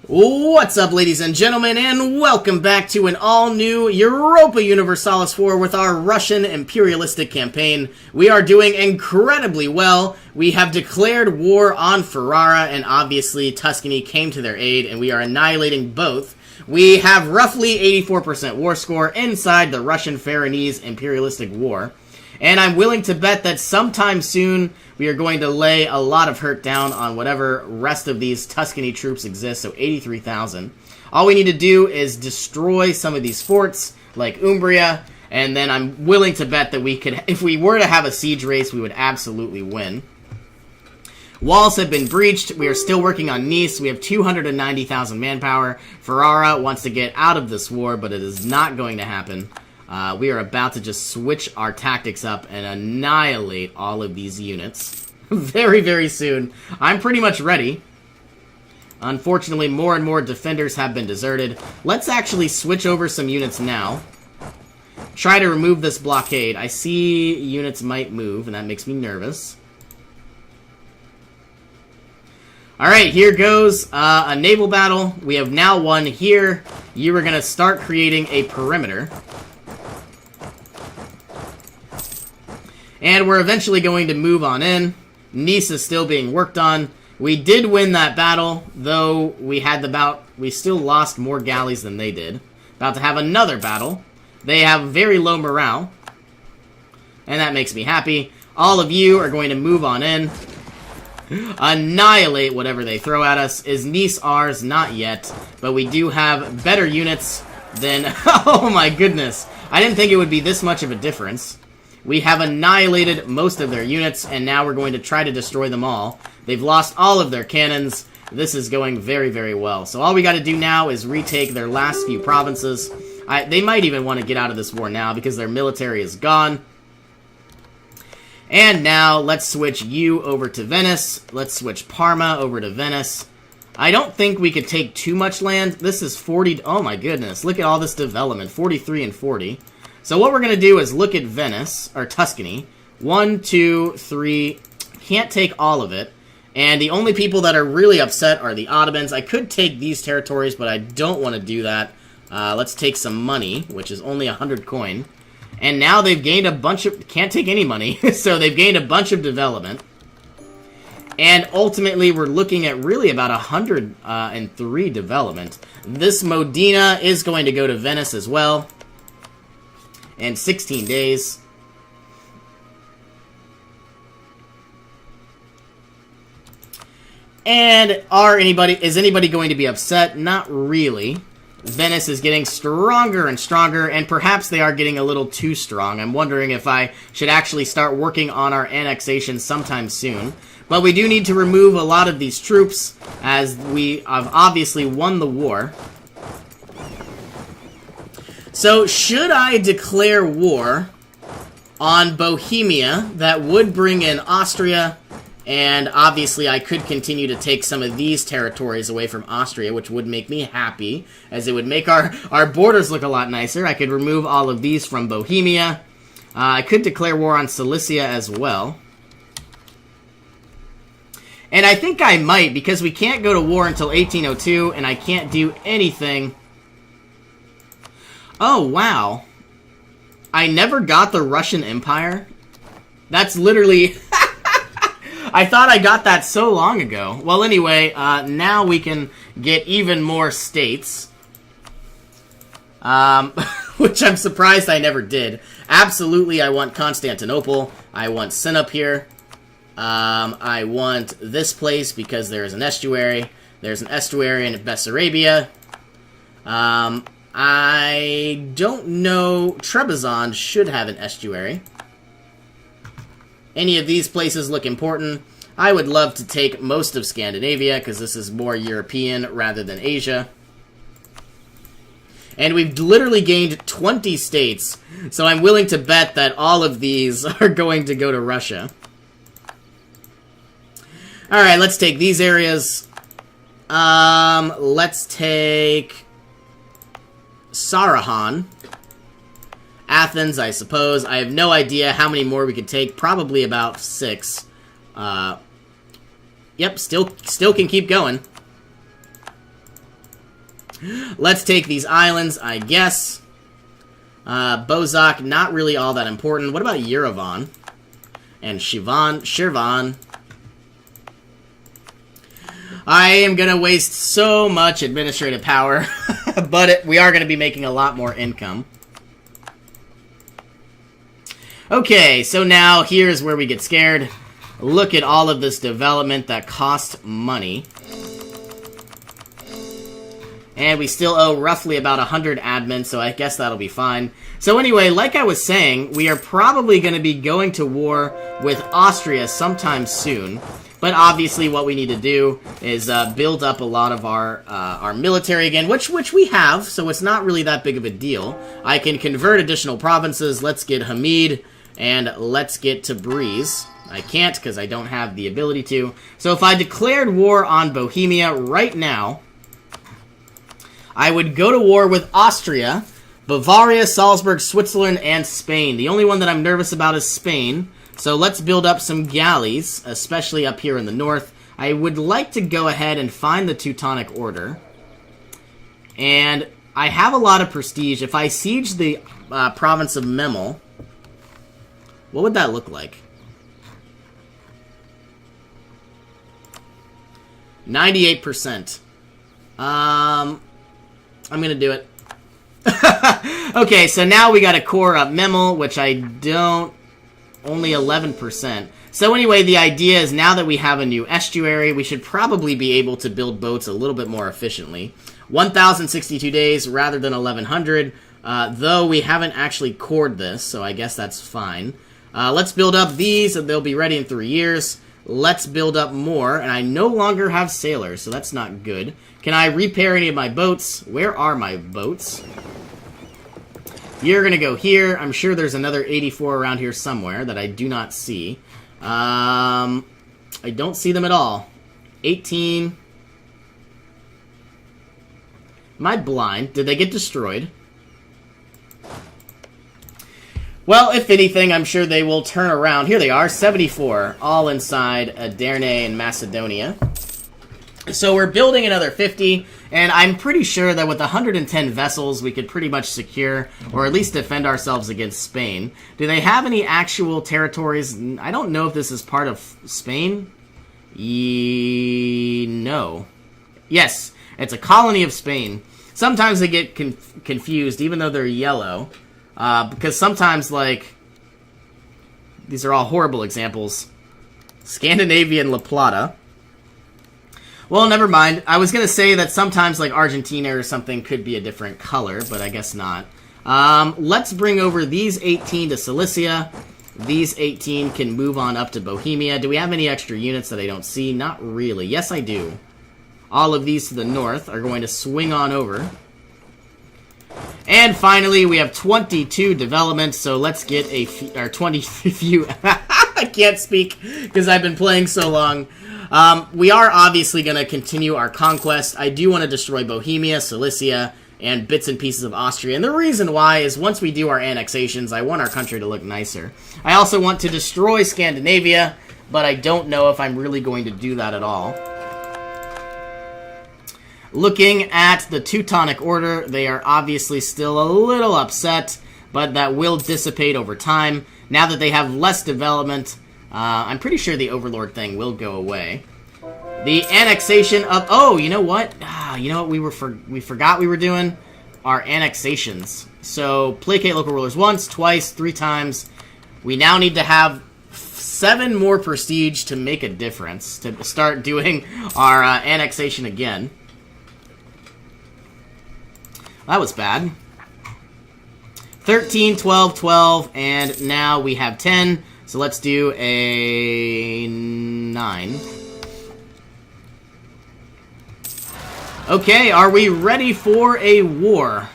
What's up, ladies and gentlemen, and welcome back to an all-new Europa Universalis war with our Russian imperialistic campaign. We are doing incredibly well. We have declared war on Ferrara, and obviously Tuscany came to their aid, and we are annihilating both. We have roughly 84% war score inside the Russian-Faranese imperialistic war. And I'm willing to bet that sometime soon we are going to lay a lot of hurt down on whatever rest of these Tuscany troops exist, so 83,000. All we need to do is destroy some of these forts, like Umbria, and then I'm willing to bet that we could, if we were to have a siege race, we would absolutely win. Walls have been breached. We are still working on Nice. We have 290,000 manpower. Ferrara wants to get out of this war, but it is not going to happen. We are about to just switch our tactics up and annihilate all of these units very, very soon. I'm pretty much ready. Unfortunately, more and more defenders have been deserted. Let's actually switch over some units now. Try to remove this blockade. I see units might move, and that makes me nervous. Alright, here goes a naval battle. We have now won here. You are going to start creating a perimeter. And we're eventually going to move on in. Nice is still being worked on. We did win that battle, though we still lost more galleys than they did. About to have another battle. They have very low morale. And that makes me happy. All of you are going to move on in. Annihilate whatever they throw at us. Is Nice ours? Not yet. But we do have better units than... Oh my goodness. I didn't think it would be this much of a difference. We have annihilated most of their units, and now we're going to try to destroy them all. They've lost all of their cannons. This is going very, very well. So all we got to do now is retake their last few provinces. They might even want to get out of this war now because their military is gone. And now, let's switch you over to Venice. Let's switch Parma over to Venice. I don't think we could take too much land. This is 40... Oh my goodness, look at all this development. 43 and 40. So what we're going to do is look at Venice, or Tuscany. 1, 2, 3. Can't take all of it. And the only people that are really upset are the Ottomans. I could take these territories, but I don't want to do that. Let's take some money, which is only 100 coin. And now they've gained a bunch of... Can't take any money. So they've gained a bunch of development. And ultimately, we're looking at really about 103 development. This Modena is going to go to Venice as well. And 16 days. And is anybody going to be upset? Not really. Venice is getting stronger and stronger, and perhaps they are getting a little too strong. I'm wondering if I should actually start working on our annexation sometime soon. But we do need to remove a lot of these troops, as we have obviously won the war. So, should I declare war on Bohemia, that would bring in Austria, and obviously I could continue to take some of these territories away from Austria, which would make me happy, as it would make our borders look a lot nicer. I could remove all of these from Bohemia. I could declare war on Silesia as well. And I think I might, because we can't go to war until 1802, and I can't do anything... Oh, wow. I never got the Russian Empire. That's literally... I thought I got that so long ago. Well, anyway, now we can get even more states. Which I'm surprised I never did. Absolutely, I want Constantinople. I want Sinop here. I want this place because there's an estuary. There's an estuary in Bessarabia. I don't know. Trebizond should have an estuary. Any of these places look important. I would love to take most of Scandinavia, because this is more European rather than Asia. And we've literally gained 20 states, so I'm willing to bet that all of these are going to go to Russia. Alright, let's take these areas. Let's take... Sarahan. Athens, I suppose. I have no idea how many more we could take. Probably about 6. Yep, still can keep going. Let's take these islands, I guess. Bozak, not really all that important. What about Yerevan? And Shirvan. I am going to waste so much administrative power, but we are going to be making a lot more income. Okay, so now here's where we get scared. Look at all of this development that costs money. And we still owe roughly about 100 admin, so I guess that'll be fine. So anyway, like I was saying, we are probably going to be going to war with Austria sometime soon. But obviously what we need to do is build up a lot of our military again, which we have, so it's not really that big of a deal. I can convert additional provinces. Let's get Hamid, and let's get Tabriz. I can't because I don't have the ability to. So if I declared war on Bohemia right now, I would go to war with Austria, Bavaria, Salzburg, Switzerland, and Spain. The only one that I'm nervous about is Spain. So let's build up some galleys, especially up here in the north. I would like to go ahead and find the Teutonic Order. And I have a lot of prestige. If I siege the province of Memel, what would that look like? 98%. I'm going to do it. Okay, so now we got to core up Memel, which I don't... Only 11%. So anyway, the idea is now that we have a new estuary, we should probably be able to build boats a little bit more efficiently. 1,062 days rather than 1,100, though we haven't actually cored this, so I guess that's fine. Let's build up these, and they'll be ready in 3 years. Let's build up more, and I no longer have sailors, so that's not good. Can I repair any of my boats? Where are my boats? You're going to go here. I'm sure there's another 84 around here somewhere that I do not see. I don't see them at all. 18. Am I blind? Did they get destroyed? Well, if anything, I'm sure they will turn around. Here they are, 74, all inside Aderne and Macedonia. So we're building another 50, and I'm pretty sure that with 110 vessels, we could pretty much secure, or at least defend ourselves against Spain. Do they have any actual territories? I don't know if this is part of Spain. No. Yes, it's a colony of Spain. Sometimes they get confused, even though they're yellow. Because sometimes, like, these are all horrible examples. Scandinavian La Plata. Well, never mind. I was going to say that sometimes, like, Argentina or something could be a different color, but I guess not. Let's bring over these 18 to Cilicia. These 18 can move on up to Bohemia. Do we have any extra units that I don't see? Not really. Yes, I do. All of these to the north are going to swing on over. And finally, we have 22 developments, so let's get a few, or 20 few. I can't speak because I've been playing so long. We are obviously going to continue our conquest. I do want to destroy Bohemia, Cilicia, and bits and pieces of Austria. And the reason why is once we do our annexations, I want our country to look nicer. I also want to destroy Scandinavia, but I don't know if I'm really going to do that at all. Looking at the Teutonic Order, they are obviously still a little upset, but that will dissipate over time. Now that they have less development, I'm pretty sure the Overlord thing will go away. The annexation of... Oh, you know what? You know what we forgot we were doing? Our annexations. So, placate local rulers once, twice, 3 times. We now need to have 7 more prestige to make a difference, to start doing our annexation again. That was bad. 13, 12, 12, and now we have 10. So let's do a 9. Okay, are we ready for a war?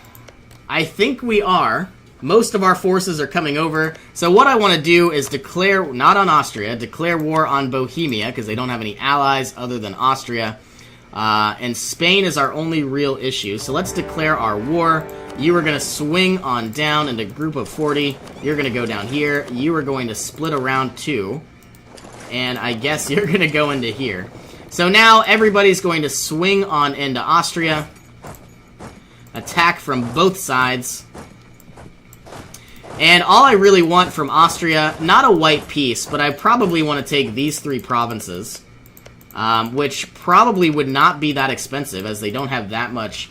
I think we are. Most of our forces are coming over. So what I want to do is declare, not on Austria, declare war on Bohemia, because they don't have any allies other than Austria. And Spain is our only real issue. So let's declare our war. You are going to swing on down into group of 40. You're going to go down here. You are going to split around 2. And I guess you're going to go into here. So now everybody's going to swing on into Austria. attack from both sides. And all I really want from Austria, not a white peace, but I probably want to take these 3 provinces, which probably would not be that expensive as they don't have that much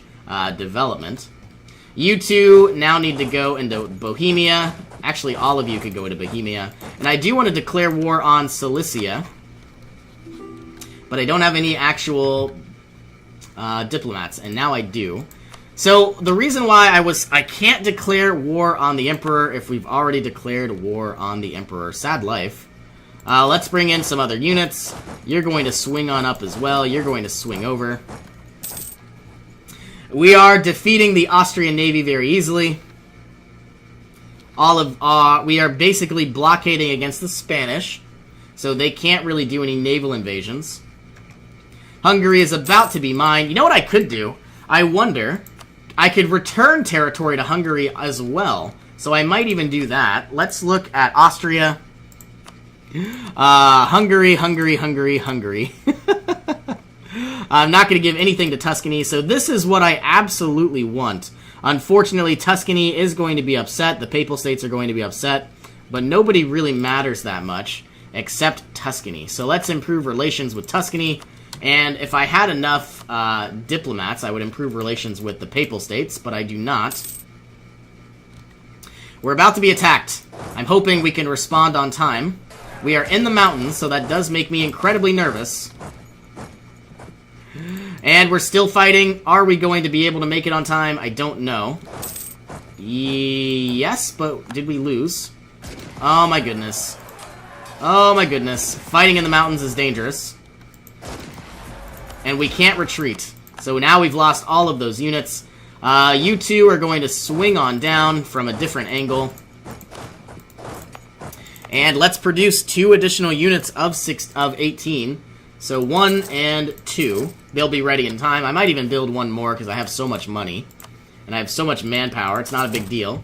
development. You two now need to go into Bohemia. Actually, all of you could go into Bohemia. And I do want to declare war on Cilicia, but I don't have any actual diplomats, and now I do. So, the reason why I can't declare war on the Emperor if we've already declared war on the Emperor. Sad life. Let's bring in some other units. You're going to swing on up as well. You're going to swing over. We are defeating the Austrian Navy very easily. We are basically blockading against the Spanish, so they can't really do any naval invasions. Hungary is about to be mine. You know what I could do? I wonder... I could return territory to Hungary as well, so I might even do that. Let's look at Austria. Hungary. I'm not going to give anything to Tuscany, so this is what I absolutely want. Unfortunately, Tuscany is going to be upset. The Papal States are going to be upset, but nobody really matters that much except Tuscany. So let's improve relations with Tuscany. And if I had enough diplomats, I would improve relations with the Papal States, but I do not. We're about to be attacked. I'm hoping we can respond on time. We are in the mountains, so that does make me incredibly nervous. And we're still fighting. Are we going to be able to make it on time? I don't know. Yes, but did we lose? Oh my goodness. Oh my goodness. Fighting in the mountains is dangerous. And we can't retreat. So now we've lost all of those units. You two are going to swing on down from a different angle. And let's produce 2 additional units of 18. So 1 and 2. They'll be ready in time. I might even build 1 more because I have so much money. And I have so much manpower. It's not a big deal.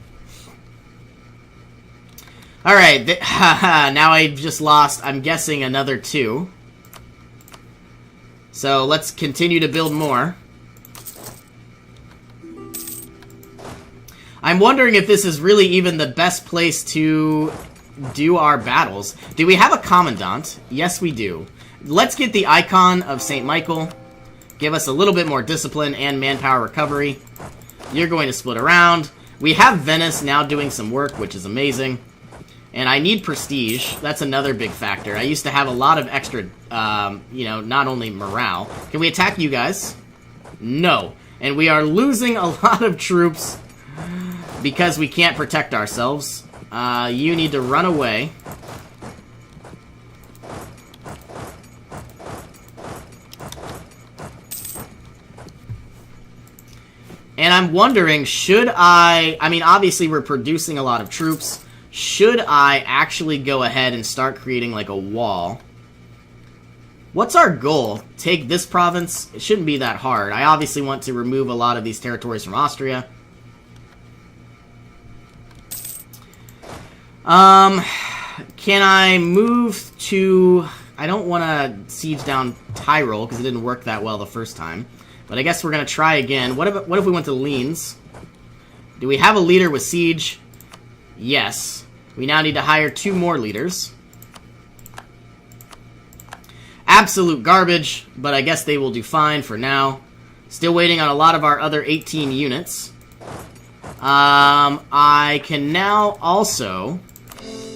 Alright. Now I've just lost, I'm guessing, another 2. So let's continue to build more. I'm wondering if this is really even the best place to do our battles. Do we have a commandant? Yes, we do. Let's get the icon of St. Michael. Give us a little bit more discipline and manpower recovery. You're going to split around. We have Venice now doing some work, which is amazing. And I need prestige. That's another big factor. I used to have a lot of extra, not only morale. Can we attack you guys? No. And we are losing a lot of troops because we can't protect ourselves. You need to run away. And I'm wondering, should I mean, obviously we're producing a lot of troops. Should I actually go ahead and start creating, like, a wall? What's our goal? Take this province? It shouldn't be that hard. I obviously want to remove a lot of these territories from Austria. Can I move to... I don't want to siege down Tyrol, because it didn't work that well the first time. But I guess we're going to try again. What if we went to Liens? Do we have a leader with siege? Yes. We now need to hire 2 more leaders. Absolute garbage, but I guess they will do fine for now. Still waiting on a lot of our other 18 units. I can now also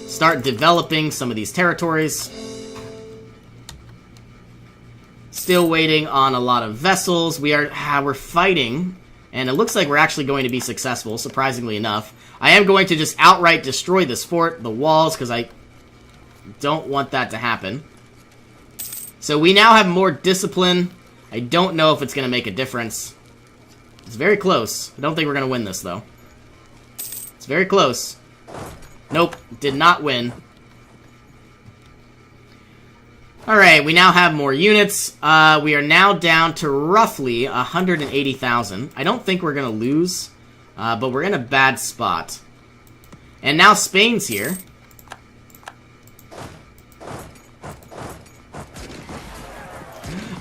start developing some of these territories. Still waiting on a lot of vessels. We're fighting, and it looks like we're actually going to be successful, surprisingly enough. I am going to just outright destroy this fort, the walls, because I don't want that to happen. So we now have more discipline. I don't know if it's going to make a difference. It's very close. I don't think we're going to win this, though. It's very close. Nope, did not win. Alright, we now have more units. We are now down to roughly 180,000. I don't think we're going to lose, but we're in a bad spot. And now Spain's here.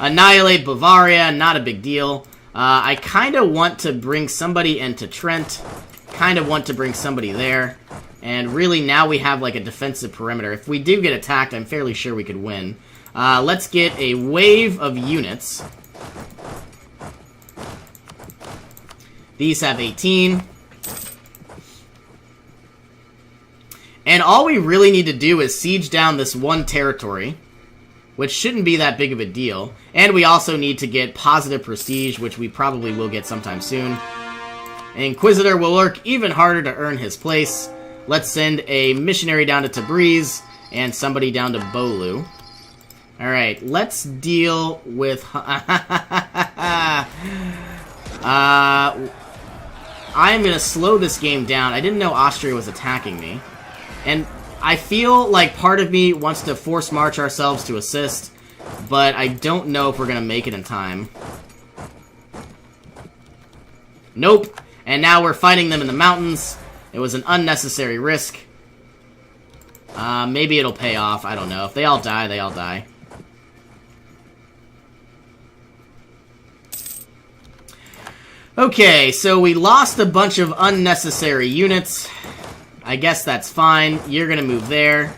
Annihilate Bavaria, not a big deal. I kind of want to bring somebody into Trent. Kind of want to bring somebody there. And really, now we have, like, a defensive perimeter. If we do get attacked, I'm fairly sure we could win. Let's get a wave of units. These have 18. And all we really need to do is siege down this one territory, which shouldn't be that big of a deal. And we also need to get positive prestige, which we probably will get sometime soon. An Inquisitor will work even harder to earn his place. Let's send a missionary down to Tabriz and somebody down to Bolu. Alright, let's deal with... I'm going to slow this game down. I didn't know Austria was attacking me. And I feel like part of me wants to force march ourselves to assist, but I don't know if we're going to make it in time. Nope. And now we're fighting them in the mountains. It was an unnecessary risk. Maybe it'll pay off. I don't know. If they all die, they all die. Okay, so we lost a bunch of unnecessary units. I guess that's fine. You're going to move there.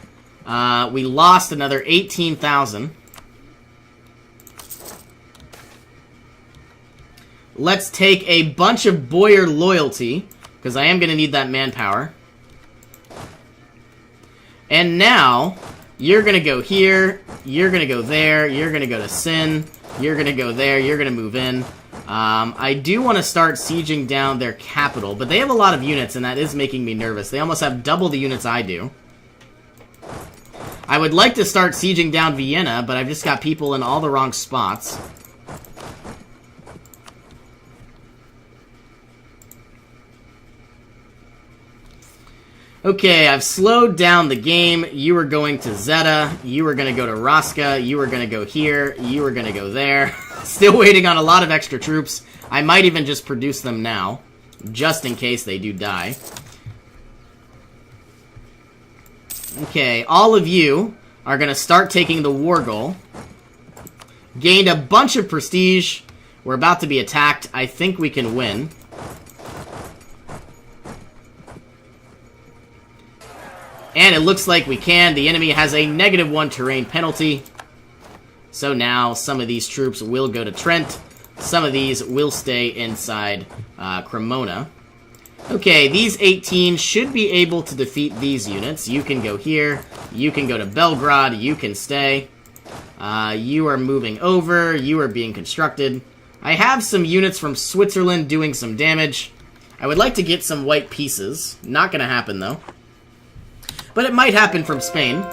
We lost another 18,000. Let's take a bunch of Boyar loyalty, because I am going to need that manpower. And now, you're going to go here, you're going to go there, you're going to go to Sin, you're going to go there, you're going to move in. I do want to start sieging down their capital, but they have a lot of units, and that is making me nervous. They almost have double the units I do. I would like to start sieging down Vienna, but I've just got people in all the wrong spots. Okay, I've slowed down the game. You were going to Zeta. You were going to go to Raska. You were going to go here. You were going to go there. Still waiting on a lot of extra troops. I might even just produce them now, just in case they do die. Okay, all of you are going to start taking the war goal. Gained a bunch of prestige. We're about to be attacked. I think we can win. And it looks like we can. The enemy has a -1 terrain penalty. So now some of these troops will go to Trent. Some of these will stay inside Cremona. Okay, these 18 should be able to defeat these units. You can go here. You can go to Belgrade. You can stay. You are moving over. You are being constructed. I have some units from Switzerland doing some damage. I would like to get some white pieces. Not going to happen, though. But it might happen from Spain.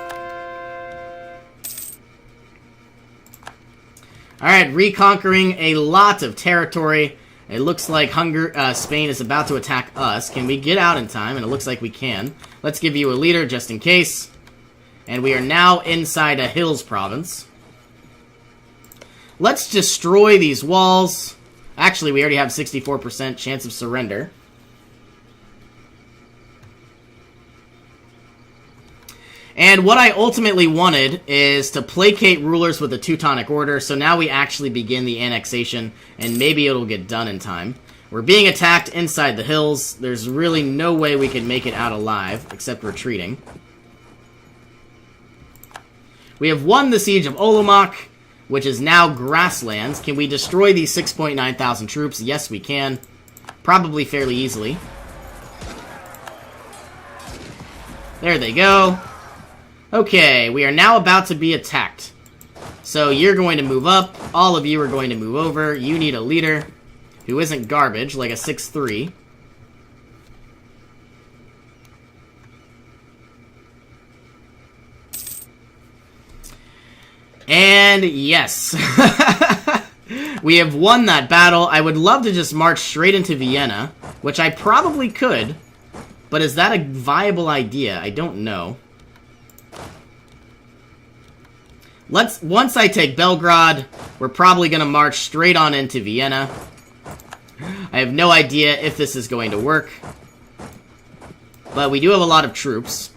Alright, reconquering a lot of territory. It looks like Spain is about to attack us. Can we get out in time? And it looks like we can. Let's give you a leader just in case. And we are now inside a hills province. Let's destroy these walls. Actually, we already have 64% chance of surrender. And what I ultimately wanted is to placate rulers with the Teutonic Order, so now we actually begin the annexation, and maybe it'll get done in time. We're being attacked inside the hills. There's really no way we can make it out alive, except retreating. We have won the Siege of Olomouc, which is now grasslands. Can we destroy these 6.9 thousand troops? Yes, we can. Probably fairly easily. There they go. Okay, we are now about to be attacked. So you're going to move up. All of you are going to move over. You need a leader who isn't garbage, like a 6-3. And yes. We have won that battle. I would love to just march straight into Vienna, which I probably could. But is that a viable idea? I don't know. Once I take Belgrade, we're probably going to march straight on into Vienna. I have no idea if this is going to work. But we do have a lot of troops.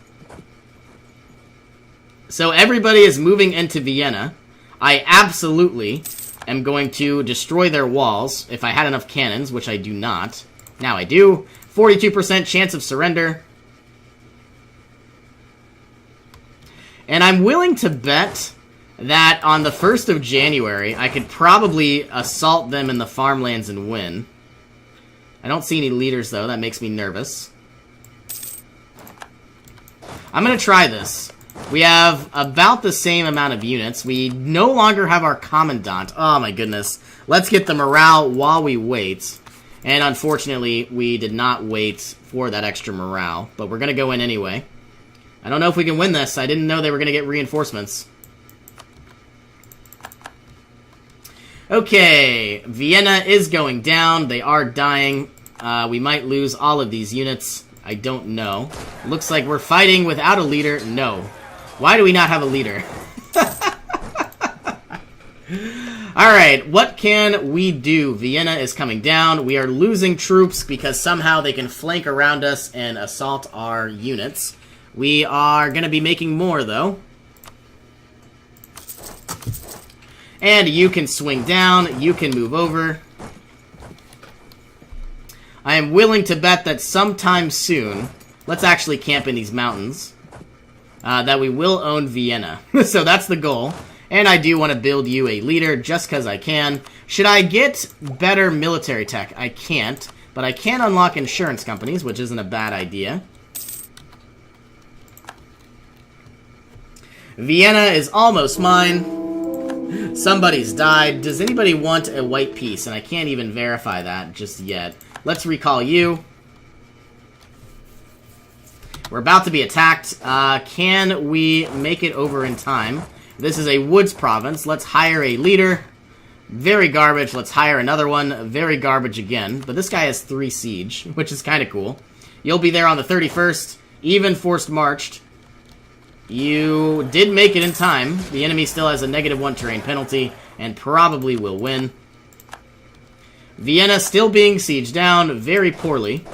So everybody is moving into Vienna. I absolutely am going to destroy their walls if I had enough cannons, which I do not. Now I do. 42% chance of surrender. And I'm willing to bet that on the 1st of January, I could probably assault them in the farmlands and win. I don't see any leaders, though. That makes me nervous. I'm going to try this. We have about the same amount of units. We no longer have our commandant. Oh, my goodness. Let's get the morale while we wait. And unfortunately, we did not wait for that extra morale. But we're going to go in anyway. I don't know if we can win this. I didn't know they were going to get reinforcements. Okay, Vienna is going down. They are dying. We might lose all of these units. I don't know. Looks like we're fighting without a leader. No. Why do we not have a leader? Alright, what can we do? Vienna is coming down. We are losing troops because somehow they can flank around us and assault our units. We are going to be making more, though. And you can swing down. You can move over. I am willing to bet that sometime soon, let's actually camp in these mountains, that we will own Vienna. So that's the goal. And I do want to build you a leader just because I can. Should I get better military tech? I can't. But I can unlock insurance companies, which isn't a bad idea. Vienna is almost mine. Somebody's died. Does anybody want a white piece? And I can't even verify that just yet. Let's recall you. We're about to be attacked. Can we make it over in time? This is a woods province. Let's hire a leader. Very garbage. Let's hire another one. Very garbage again. But this guy has 3 siege, which is kind of cool. You'll be there on the 31st. Even forced marched. You did make it in time. The enemy still has a -1 terrain penalty and probably will win. Vienna still being sieged down very poorly.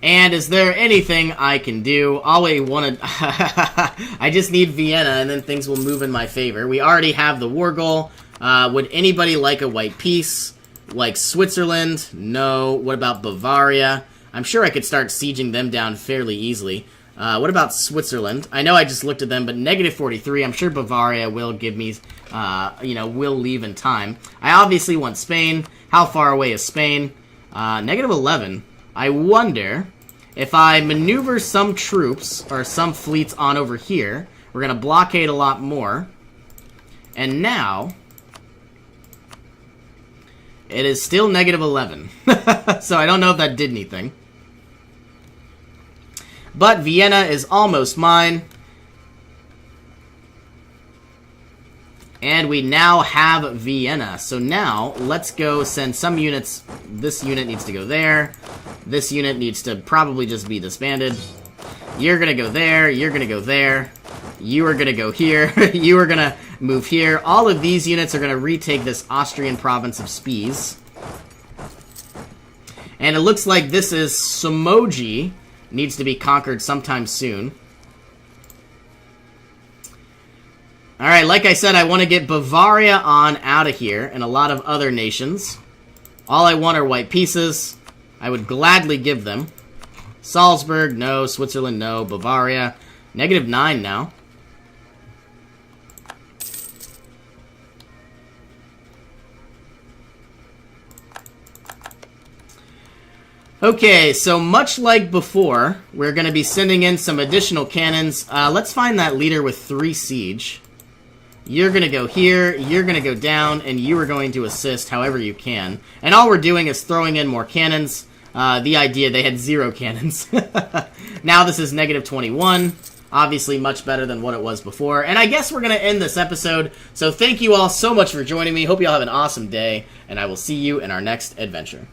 And is there anything I can do? All I wanted... I just need Vienna, and then things will move in my favor. We already have the war goal. Would anybody like a white peace? Like Switzerland? No. What about Bavaria? I'm sure I could start sieging them down fairly easily. What about Switzerland? I know I just looked at them, but -43. I'm sure Bavaria will give me, will leave in time. I obviously want Spain. How far away is Spain? -11. I wonder if I maneuver some troops or some fleets on over here, we're going to blockade a lot more. And now, it is still -11. So I don't know if that did anything. But Vienna is almost mine. And we now have Vienna. So now, let's go send some units. This unit needs to go there. This unit needs to probably just be disbanded. You're going to go there. You're going to go there. You are going to go here. You are going to move here. All of these units are going to retake this Austrian province of Spies. And it looks like this is Somogy. Needs to be conquered sometime soon. Alright, like I said, I want to get Bavaria on out of here, and a lot of other nations. All I want are white pieces. I would gladly give them. Salzburg, no. Switzerland, no. Bavaria, -9 now. Okay, so much like before, we're going to be sending in some additional cannons. Let's find that leader with 3 siege. You're going to go here, you're going to go down, and you are going to assist however you can. And all we're doing is throwing in more cannons. The idea, they had 0 cannons. Now this is -21. Obviously much better than what it was before. And I guess we're going to end this episode. So thank you all so much for joining me. Hope you all have an awesome day, and I will see you in our next adventure.